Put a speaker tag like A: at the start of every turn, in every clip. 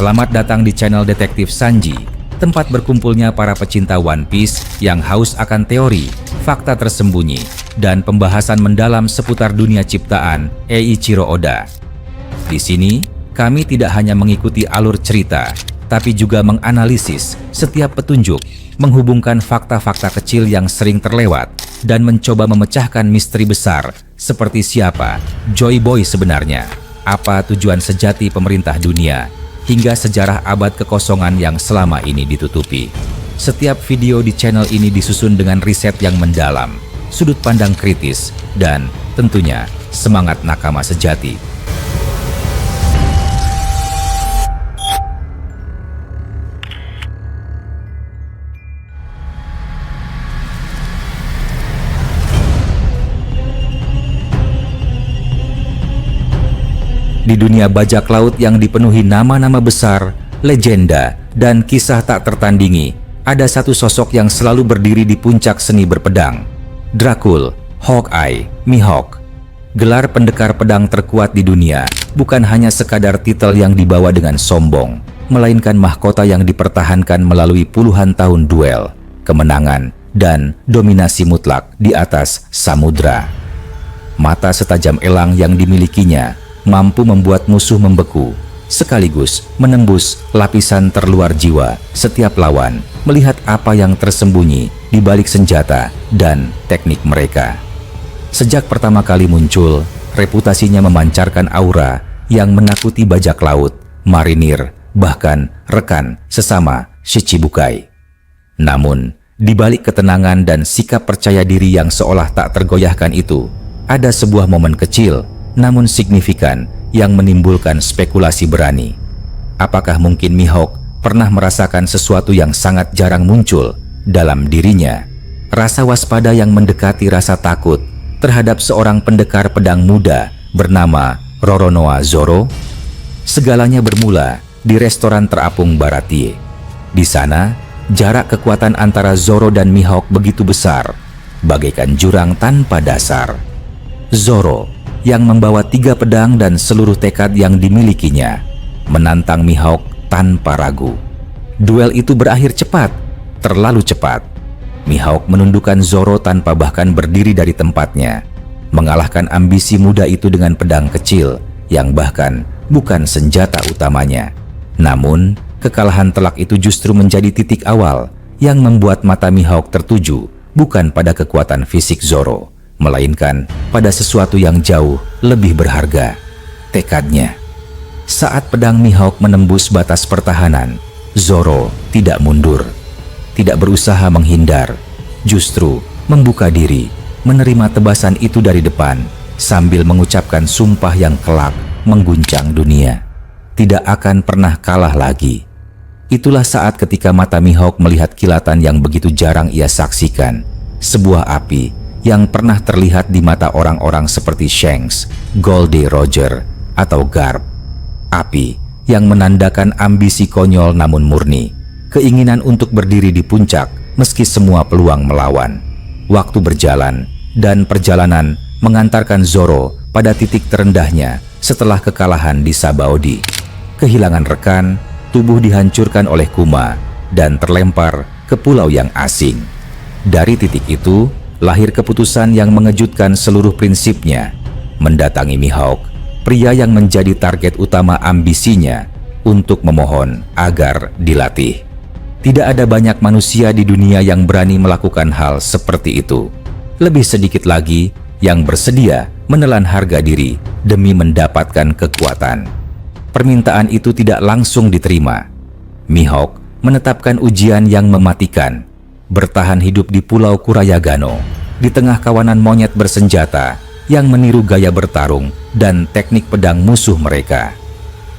A: Selamat datang di channel Detektif Sanji, tempat berkumpulnya para pecinta One Piece yang haus akan teori, fakta tersembunyi, dan pembahasan mendalam seputar dunia ciptaan Eiichiro Oda. Di sini, kami tidak hanya mengikuti alur cerita, tapi juga menganalisis setiap petunjuk, menghubungkan fakta-fakta kecil yang sering terlewat, dan mencoba memecahkan misteri besar seperti siapa Joy Boy sebenarnya, apa tujuan sejati pemerintah dunia, hingga sejarah abad kekosongan yang selama ini ditutupi. Setiap video di channel ini disusun dengan riset yang mendalam, sudut pandang kritis, dan tentunya semangat nakama sejati. Di dunia bajak laut yang dipenuhi nama-nama besar, legenda, dan kisah tak tertandingi, ada satu sosok yang selalu berdiri di puncak seni berpedang. Dracul, Hawkeye, Mihawk. Gelar pendekar pedang terkuat di dunia bukan hanya sekadar titel yang dibawa dengan sombong, melainkan mahkota yang dipertahankan melalui puluhan tahun duel, kemenangan, dan dominasi mutlak di atas samudra. Mata setajam elang yang dimilikinya mampu membuat musuh membeku, sekaligus menembus lapisan terluar jiwa setiap lawan melihat apa yang tersembunyi di balik senjata dan teknik mereka. Sejak pertama kali muncul, reputasinya memancarkan aura yang menakuti bajak laut, marinir, bahkan rekan sesama Shichibukai. Namun, di balik ketenangan dan sikap percaya diri yang seolah tak tergoyahkan itu, ada sebuah momen kecil namun signifikan yang menimbulkan spekulasi berani. Apakah mungkin Mihawk pernah merasakan sesuatu yang sangat jarang muncul dalam dirinya? Rasa waspada yang mendekati rasa takut terhadap seorang pendekar pedang muda bernama Roronoa Zoro. Segalanya bermula di restoran terapung Baratie. Di sana, jarak kekuatan antara Zoro dan Mihawk begitu besar, bagaikan jurang tanpa dasar. Zoro yang membawa 3 pedang dan seluruh tekad yang dimilikinya, menantang Mihawk tanpa ragu. Duel itu berakhir cepat, terlalu cepat. Mihawk menundukkan Zoro tanpa bahkan berdiri dari tempatnya, mengalahkan ambisi muda itu dengan pedang kecil yang bahkan bukan senjata utamanya. Namun, kekalahan telak itu justru menjadi titik awal yang membuat mata Mihawk tertuju bukan pada kekuatan fisik Zoro, melainkan pada sesuatu yang jauh lebih berharga, tekadnya. Saat pedang Mihawk menembus batas pertahanan, Zoro tidak mundur, tidak berusaha menghindar, justru membuka diri, menerima tebasan itu dari depan, sambil mengucapkan sumpah yang kelak mengguncang dunia. Tidak akan pernah kalah lagi. Itulah saat ketika mata Mihawk melihat kilatan yang begitu jarang ia saksikan, sebuah api yang pernah terlihat di mata orang-orang seperti Shanks, Goldie Roger, atau Garp. Api yang menandakan ambisi konyol namun murni, keinginan untuk berdiri di puncak meski semua peluang melawan. Waktu berjalan, dan perjalanan mengantarkan Zoro pada titik terendahnya setelah kekalahan di Sabaody. Kehilangan rekan, tubuh dihancurkan oleh Kuma, dan terlempar ke pulau yang asing. Dari titik itu, lahir keputusan yang mengejutkan seluruh prinsipnya, mendatangi Mihawk, pria yang menjadi target utama ambisinya, untuk memohon agar dilatih. Tidak ada banyak manusia di dunia yang berani melakukan hal seperti itu. Lebih sedikit lagi yang bersedia menelan harga diri demi mendapatkan kekuatan. Permintaan itu tidak langsung diterima. Mihawk menetapkan ujian yang mematikan, bertahan hidup di Pulau Kurayagano, di tengah kawanan monyet bersenjata yang meniru gaya bertarung dan teknik pedang musuh mereka.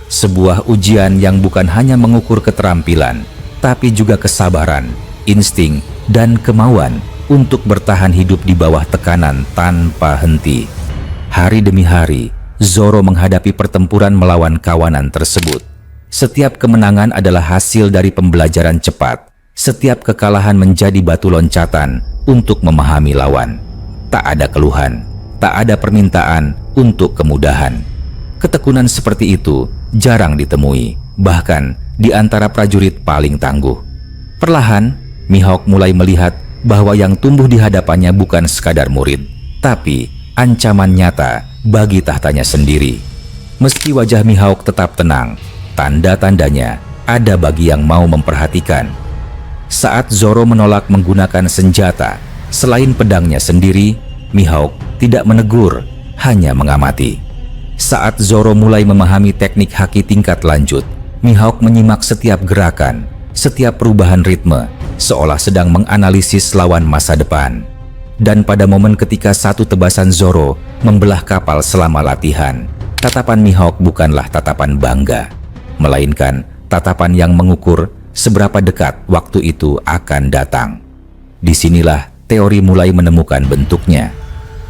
A: Sebuah ujian yang bukan hanya mengukur keterampilan, tapi juga kesabaran, insting, dan kemauan untuk bertahan hidup di bawah tekanan tanpa henti. Hari demi hari, Zoro menghadapi pertempuran melawan kawanan tersebut. Setiap kemenangan adalah hasil dari pembelajaran cepat. Setiap kekalahan menjadi batu loncatan untuk memahami lawan. Tak ada keluhan, tak ada permintaan untuk kemudahan. Ketekunan seperti itu jarang ditemui, bahkan di antara prajurit paling tangguh. Perlahan, Mihawk mulai melihat bahwa yang tumbuh di hadapannya bukan sekadar murid, tapi ancaman nyata bagi tahtanya sendiri. Meski wajah Mihawk tetap tenang, tanda-tandanya ada bagi yang mau memperhatikan. Saat Zoro menolak menggunakan senjata selain pedangnya sendiri, Mihawk tidak menegur, hanya mengamati. Saat Zoro mulai memahami teknik haki tingkat lanjut, Mihawk menyimak setiap gerakan, setiap perubahan ritme, seolah sedang menganalisis lawan masa depan. Dan pada momen ketika satu tebasan Zoro membelah kapal selama latihan, tatapan Mihawk bukanlah tatapan bangga, melainkan tatapan yang mengukur seberapa dekat waktu itu akan datang. Disinilah teori mulai menemukan bentuknya.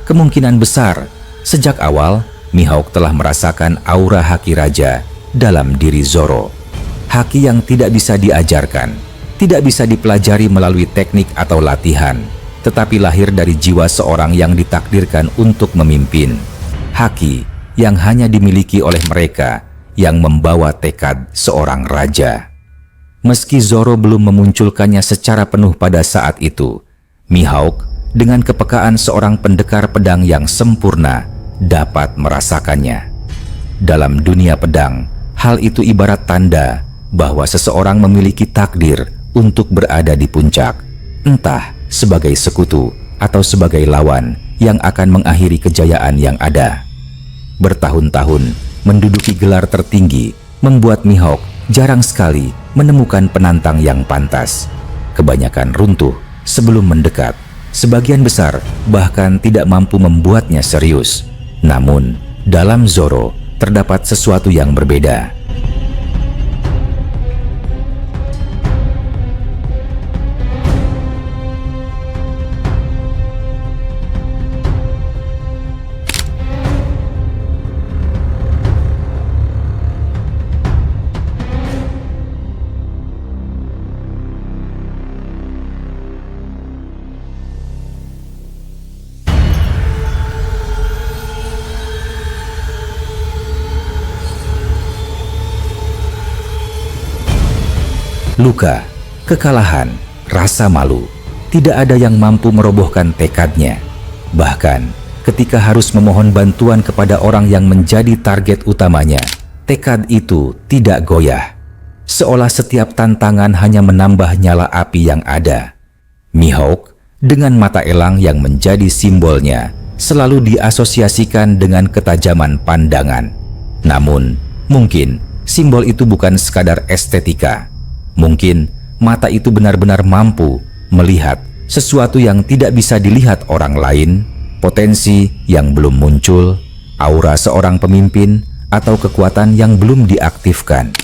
A: Kemungkinan besar, sejak awal Mihawk telah merasakan aura haki raja dalam diri Zoro. Haki yang tidak bisa diajarkan, tidak bisa dipelajari melalui teknik atau latihan, tetapi lahir dari jiwa seorang yang ditakdirkan untuk memimpin. Haki yang hanya dimiliki oleh mereka yang membawa tekad seorang raja. Meski Zoro belum memunculkannya secara penuh pada saat itu, Mihawk dengan kepekaan seorang pendekar pedang yang sempurna dapat merasakannya. Dalam dunia pedang, hal itu ibarat tanda bahwa seseorang memiliki takdir untuk berada di puncak, entah sebagai sekutu atau sebagai lawan yang akan mengakhiri kejayaan yang ada. Bertahun-tahun menduduki gelar tertinggi membuat Mihawk jarang sekali menemukan penantang yang pantas. Kebanyakan runtuh sebelum mendekat, sebagian besar bahkan tidak mampu membuatnya serius. Namun, dalam Zoro terdapat sesuatu yang berbeda. Luka, kekalahan, rasa malu, tidak ada yang mampu merobohkan tekadnya. Bahkan, ketika harus memohon bantuan kepada orang yang menjadi target utamanya, tekad itu tidak goyah. Seolah setiap tantangan hanya menambah nyala api yang ada. Mihawk, dengan mata elang yang menjadi simbolnya, selalu diasosiasikan dengan ketajaman pandangan. Namun, mungkin simbol itu bukan sekadar estetika. Mungkin mata itu benar-benar mampu melihat sesuatu yang tidak bisa dilihat orang lain, potensi yang belum muncul, aura seorang pemimpin, atau kekuatan yang belum diaktifkan.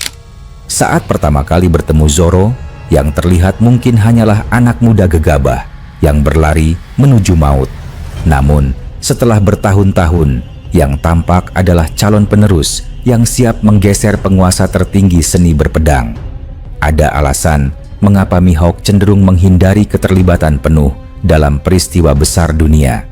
A: Saat pertama kali bertemu Zoro, yang terlihat mungkin hanyalah anak muda gegabah yang berlari menuju maut. Namun, setelah bertahun-tahun, yang tampak adalah calon penerus yang siap menggeser penguasa tertinggi seni berpedang. Ada alasan mengapa Mihawk cenderung menghindari keterlibatan penuh dalam peristiwa besar dunia.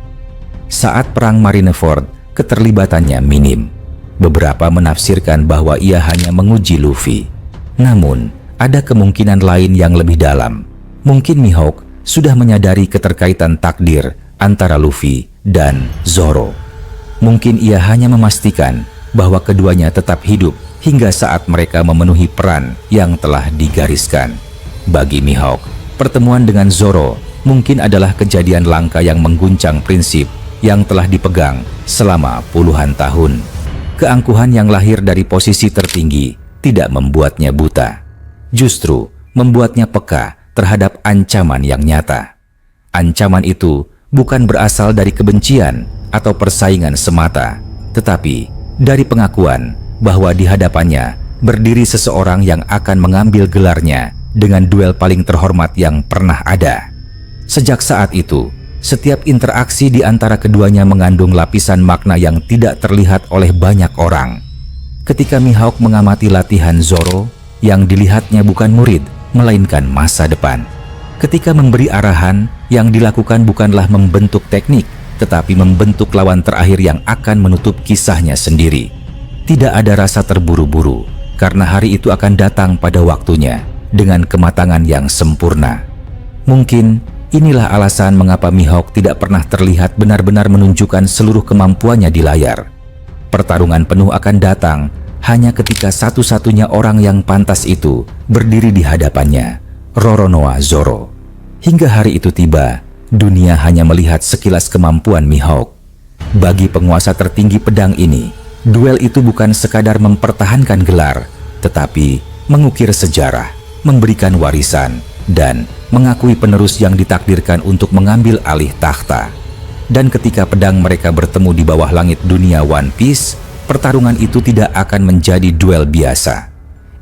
A: Saat perang Marineford, keterlibatannya minim. Beberapa menafsirkan bahwa ia hanya menguji Luffy. Namun, ada kemungkinan lain yang lebih dalam. Mungkin Mihawk sudah menyadari keterkaitan takdir antara Luffy dan Zoro. Mungkin ia hanya memastikan bahwa keduanya tetap hidup hingga saat mereka memenuhi peran yang telah digariskan. Bagi Mihawk, pertemuan dengan Zoro mungkin adalah kejadian langka yang mengguncang prinsip yang telah dipegang selama puluhan tahun. Keangkuhan yang lahir dari posisi tertinggi tidak membuatnya buta, justru membuatnya peka terhadap ancaman yang nyata. Ancaman itu bukan berasal dari kebencian atau persaingan semata, tetapi dari pengakuan bahwa di hadapannya berdiri seseorang yang akan mengambil gelarnya dengan duel paling terhormat yang pernah ada. Sejak saat itu, setiap interaksi di antara keduanya mengandung lapisan makna yang tidak terlihat oleh banyak orang. Ketika Mihawk mengamati latihan Zoro, yang dilihatnya bukan murid, melainkan masa depan. Ketika memberi arahan, yang dilakukan bukanlah membentuk teknik, tetapi membentuk lawan terakhir yang akan menutup kisahnya sendiri. Tidak ada rasa terburu-buru, karena hari itu akan datang pada waktunya dengan kematangan yang sempurna. Mungkin inilah alasan mengapa Mihawk tidak pernah terlihat benar-benar menunjukkan seluruh kemampuannya di layar. Pertarungan penuh akan datang hanya ketika satu-satunya orang yang pantas itu berdiri di hadapannya, Roronoa Zoro. Hingga hari itu tiba, dunia hanya melihat sekilas kemampuan Mihawk. Bagi penguasa tertinggi pedang ini, duel itu bukan sekadar mempertahankan gelar, tetapi mengukir sejarah, memberikan warisan, dan mengakui penerus yang ditakdirkan untuk mengambil alih takhta. Dan ketika pedang mereka bertemu di bawah langit dunia One Piece, pertarungan itu tidak akan menjadi duel biasa.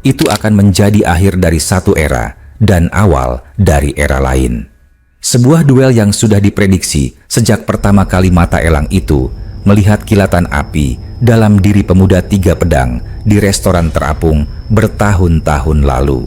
A: Itu akan menjadi akhir dari satu era dan awal dari era lain. Sebuah duel yang sudah diprediksi sejak pertama kali mata elang itu melihat kilatan api dalam diri pemuda 3 pedang di restoran terapung bertahun-tahun lalu.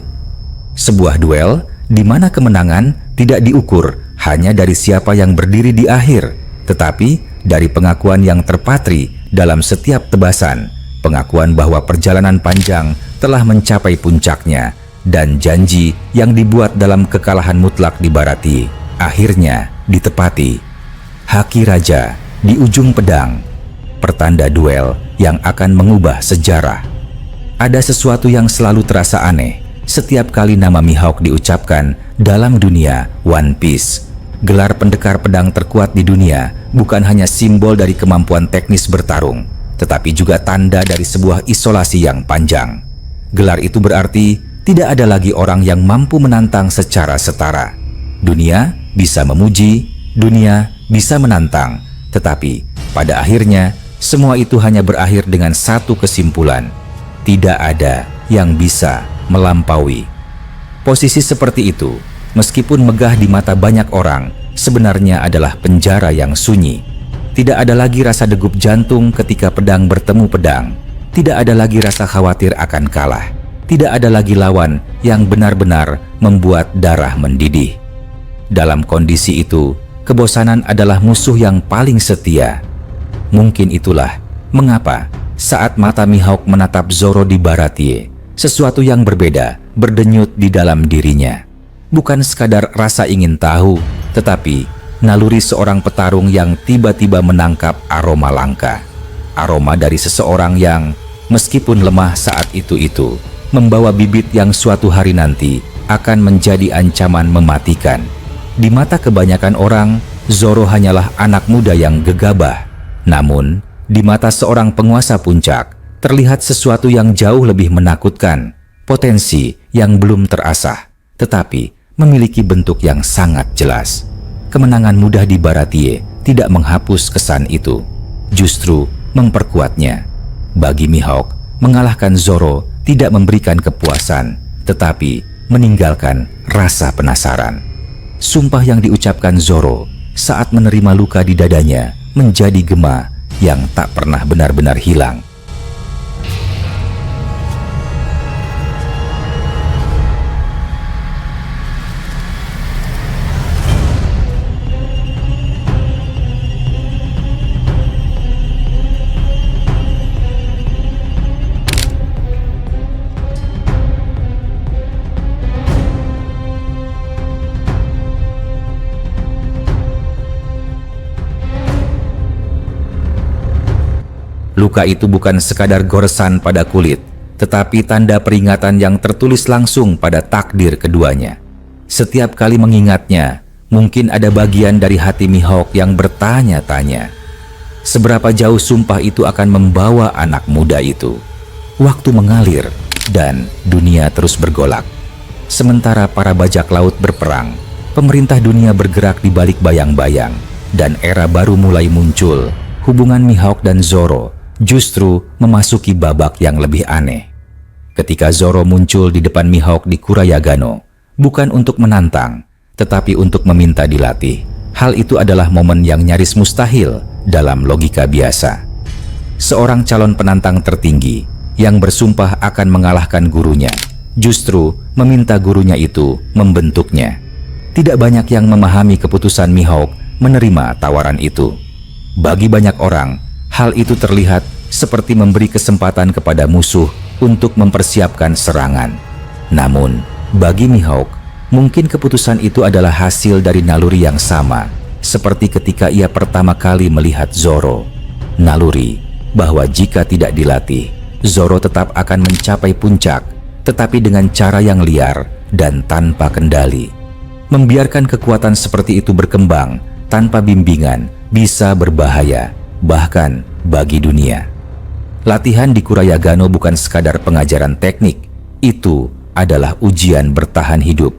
A: Sebuah duel di mana kemenangan tidak diukur hanya dari siapa yang berdiri di akhir, tetapi dari pengakuan yang terpatri dalam setiap tebasan, pengakuan bahwa perjalanan panjang telah mencapai puncaknya, dan janji yang dibuat dalam kekalahan mutlak di Baratie akhirnya ditepati. Haki Raja di ujung pedang, pertanda duel yang akan mengubah sejarah. Ada sesuatu yang selalu terasa aneh setiap kali nama Mihawk diucapkan dalam dunia One Piece. Gelar pendekar pedang terkuat di dunia bukan hanya simbol dari kemampuan teknis bertarung, tetapi juga tanda dari sebuah isolasi yang panjang. Gelar itu berarti tidak ada lagi orang yang mampu menantang secara setara. Dunia bisa memuji, dunia bisa menantang, tetapi pada akhirnya semua itu hanya berakhir dengan satu kesimpulan: tidak ada yang bisa melampaui. Posisi seperti itu, meskipun megah di mata banyak orang, sebenarnya adalah penjara yang sunyi. Tidak ada lagi rasa degup jantung ketika pedang bertemu pedang. Tidak ada lagi rasa khawatir akan kalah. Tidak ada lagi lawan yang benar-benar membuat darah mendidih. Dalam kondisi itu, kebosanan adalah musuh yang paling setia. Mungkin itulah mengapa saat mata Mihawk menatap Zoro di Baratie, sesuatu yang berbeda berdenyut di dalam dirinya. Bukan sekadar rasa ingin tahu, tetapi naluri seorang petarung yang tiba-tiba menangkap aroma langka. Aroma dari seseorang yang, meskipun lemah saat itu, membawa bibit yang suatu hari nanti akan menjadi ancaman mematikan. Di mata kebanyakan orang, Zoro hanyalah anak muda yang gegabah. Namun, di mata seorang penguasa puncak, terlihat sesuatu yang jauh lebih menakutkan. Potensi yang belum terasah, tetapi memiliki bentuk yang sangat jelas. Kemenangan mudah di Baratie tidak menghapus kesan itu, justru memperkuatnya. Bagi Mihawk, mengalahkan Zoro tidak memberikan kepuasan, tetapi meninggalkan rasa penasaran. Sumpah yang diucapkan Zoro saat menerima luka di dadanya menjadi gema yang tak pernah benar-benar hilang. Luka itu bukan sekadar goresan pada kulit, tetapi tanda peringatan yang tertulis langsung pada takdir keduanya. Setiap kali mengingatnya, mungkin ada bagian dari hati Mihawk yang bertanya-tanya, seberapa jauh sumpah itu akan membawa anak muda itu. Waktu mengalir dan dunia terus bergolak. Sementara para bajak laut berperang, pemerintah dunia bergerak di balik bayang-bayang, dan era baru mulai muncul. Hubungan Mihawk dan Zoro justru memasuki babak yang lebih aneh. Ketika Zoro muncul di depan Mihawk di Kurayagano, bukan untuk menantang, tetapi untuk meminta dilatih. Hal itu adalah momen yang nyaris mustahil dalam logika biasa. Seorang calon penantang tertinggi yang bersumpah akan mengalahkan gurunya, justru meminta gurunya itu membentuknya. Tidak banyak yang memahami keputusan Mihawk menerima tawaran itu. Bagi banyak orang, hal itu terlihat seperti memberi kesempatan kepada musuh untuk mempersiapkan serangan. Namun, bagi Mihawk, mungkin keputusan itu adalah hasil dari naluri yang sama, seperti ketika ia pertama kali melihat Zoro. Naluri bahwa jika tidak dilatih, Zoro tetap akan mencapai puncak, tetapi dengan cara yang liar dan tanpa kendali. Membiarkan kekuatan seperti itu berkembang tanpa bimbingan bisa berbahaya, bahkan bagi dunia. Latihan di Kurayagano bukan sekadar pengajaran teknik, itu adalah ujian bertahan hidup.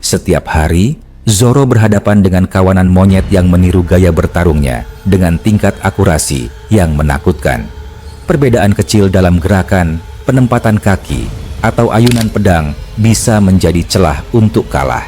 A: Setiap hari, Zoro berhadapan dengan kawanan monyet yang meniru gaya bertarungnya dengan tingkat akurasi yang menakutkan. Perbedaan kecil dalam gerakan, penempatan kaki, atau ayunan pedang bisa menjadi celah untuk kalah.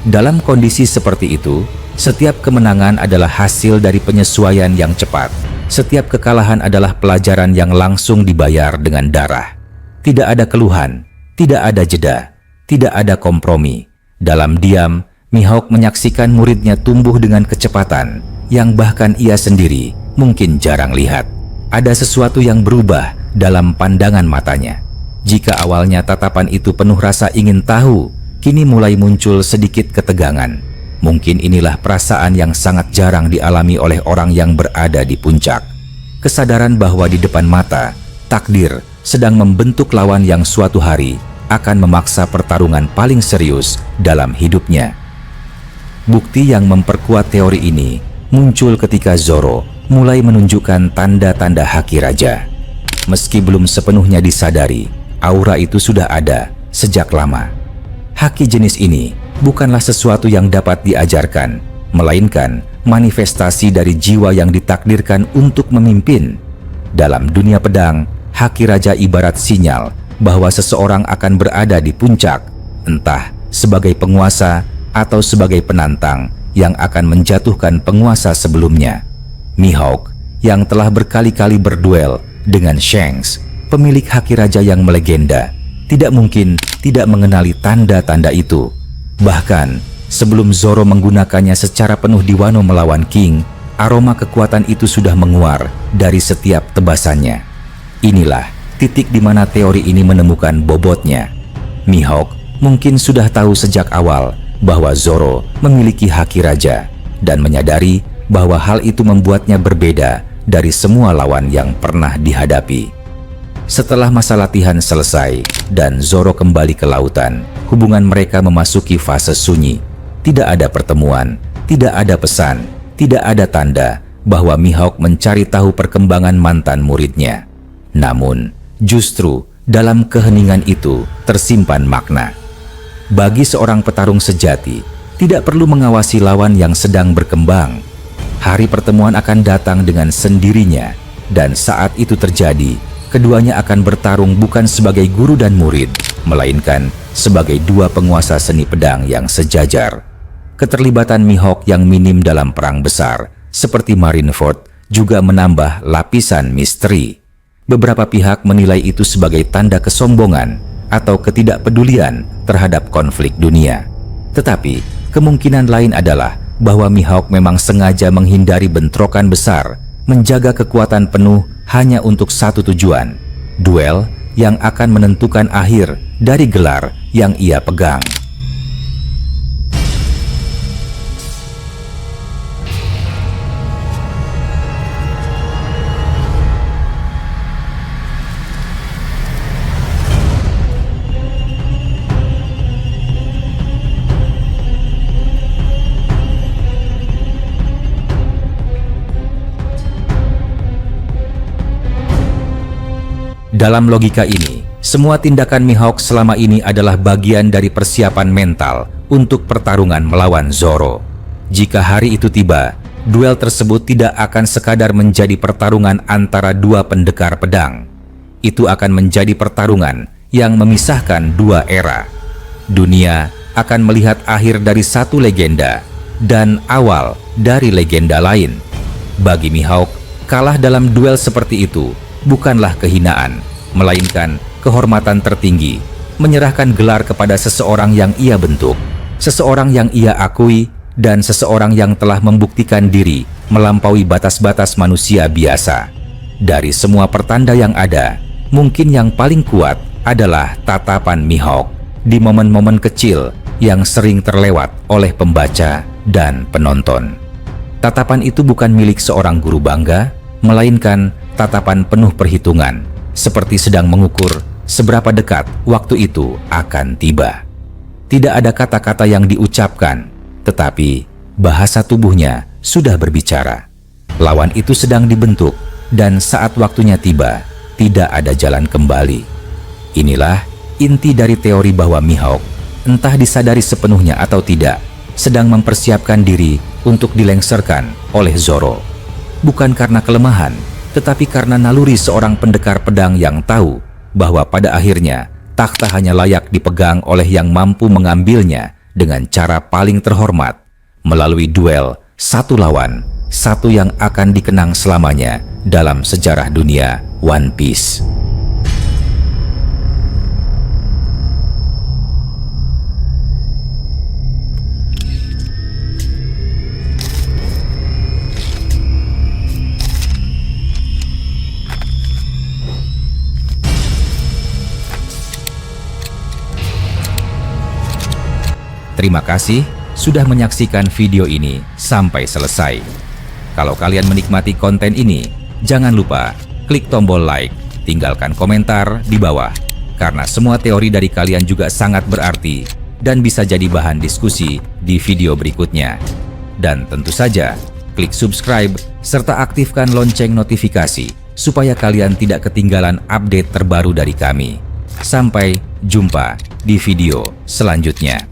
A: Dalam kondisi seperti itu, setiap kemenangan adalah hasil dari penyesuaian yang cepat. Setiap kekalahan adalah pelajaran yang langsung dibayar dengan darah. Tidak ada keluhan, tidak ada jeda, tidak ada kompromi. Dalam diam, Mihawk menyaksikan muridnya tumbuh dengan kecepatan yang bahkan ia sendiri mungkin jarang lihat. Ada sesuatu yang berubah dalam pandangan matanya. Jika awalnya tatapan itu penuh rasa ingin tahu, kini mulai muncul sedikit ketegangan. Mungkin inilah perasaan yang sangat jarang dialami oleh orang yang berada di puncak. Kesadaran bahwa di depan mata, takdir sedang membentuk lawan yang suatu hari akan memaksa pertarungan paling serius dalam hidupnya. Bukti yang memperkuat teori ini muncul ketika Zoro mulai menunjukkan tanda-tanda haki raja. Meski belum sepenuhnya disadari, aura itu sudah ada sejak lama. Haki jenis ini bukanlah sesuatu yang dapat diajarkan, melainkan manifestasi dari jiwa yang ditakdirkan untuk memimpin. Dalam dunia pedang, haki raja ibarat sinyal bahwa seseorang akan berada di puncak, entah sebagai penguasa atau sebagai penantang yang akan menjatuhkan penguasa sebelumnya. Mihawk yang telah berkali-kali berduel dengan Shanks, pemilik haki raja yang melegenda, tidak mungkin tidak mengenali tanda-tanda itu. Bahkan, sebelum Zoro menggunakannya secara penuh di Wano melawan King, aroma kekuatan itu sudah menguar dari setiap tebasannya. Inilah titik di mana teori ini menemukan bobotnya. Mihawk mungkin sudah tahu sejak awal bahwa Zoro memiliki haki raja dan menyadari bahwa hal itu membuatnya berbeda dari semua lawan yang pernah dihadapi. Setelah masa latihan selesai dan Zoro kembali ke lautan, hubungan mereka memasuki fase sunyi. Tidak ada pertemuan, tidak ada pesan, tidak ada tanda bahwa Mihawk mencari tahu perkembangan mantan muridnya. Namun, justru dalam keheningan itu tersimpan makna. Bagi seorang petarung sejati, tidak perlu mengawasi lawan yang sedang berkembang. Hari pertemuan akan datang dengan sendirinya, dan saat itu terjadi, keduanya akan bertarung bukan sebagai guru dan murid, melainkan sebagai dua penguasa seni pedang yang sejajar. Keterlibatan Mihawk yang minim dalam perang besar, seperti Marineford, juga menambah lapisan misteri. Beberapa pihak menilai itu sebagai tanda kesombongan atau ketidakpedulian terhadap konflik dunia. Tetapi, kemungkinan lain adalah bahwa Mihawk memang sengaja menghindari bentrokan besar, menjaga kekuatan penuh hanya untuk satu tujuan, duel yang akan menentukan akhir dari gelar yang ia pegang. Dalam logika ini, semua tindakan Mihawk selama ini adalah bagian dari persiapan mental untuk pertarungan melawan Zoro. Jika hari itu tiba, duel tersebut tidak akan sekadar menjadi pertarungan antara dua pendekar pedang. Itu akan menjadi pertarungan yang memisahkan dua era. Dunia akan melihat akhir dari satu legenda dan awal dari legenda lain. Bagi Mihawk, kalah dalam duel seperti itu bukanlah kehinaan, melainkan kehormatan tertinggi, menyerahkan gelar kepada seseorang yang ia bentuk, seseorang yang ia akui, dan seseorang yang telah membuktikan diri melampaui batas-batas manusia biasa. Dari semua pertanda yang ada, mungkin yang paling kuat adalah tatapan Mihawk di momen-momen kecil yang sering terlewat oleh pembaca dan penonton. Tatapan itu bukan milik seorang guru bangga, melainkan tatapan penuh perhitungan, seperti sedang mengukur seberapa dekat waktu itu akan tiba. Tidak ada kata-kata yang diucapkan, tetapi bahasa tubuhnya sudah berbicara. Lawan itu sedang dibentuk, dan saat waktunya tiba, tidak ada jalan kembali. Inilah inti dari teori bahwa Mihawk, entah disadari sepenuhnya atau tidak, sedang mempersiapkan diri untuk dilengserkan oleh Zoro. Bukan karena kelemahan, tetapi karena naluri seorang pendekar pedang yang tahu bahwa pada akhirnya takhta hanya layak dipegang oleh yang mampu mengambilnya dengan cara paling terhormat, melalui duel satu lawan satu yang akan dikenang selamanya dalam sejarah dunia One Piece. Terima kasih sudah menyaksikan video ini sampai selesai. Kalau kalian menikmati konten ini, jangan lupa klik tombol like, tinggalkan komentar di bawah, karena semua teori dari kalian juga sangat berarti dan bisa jadi bahan diskusi di video berikutnya. Dan tentu saja, klik subscribe serta aktifkan lonceng notifikasi supaya kalian tidak ketinggalan update terbaru dari kami. Sampai jumpa di video selanjutnya.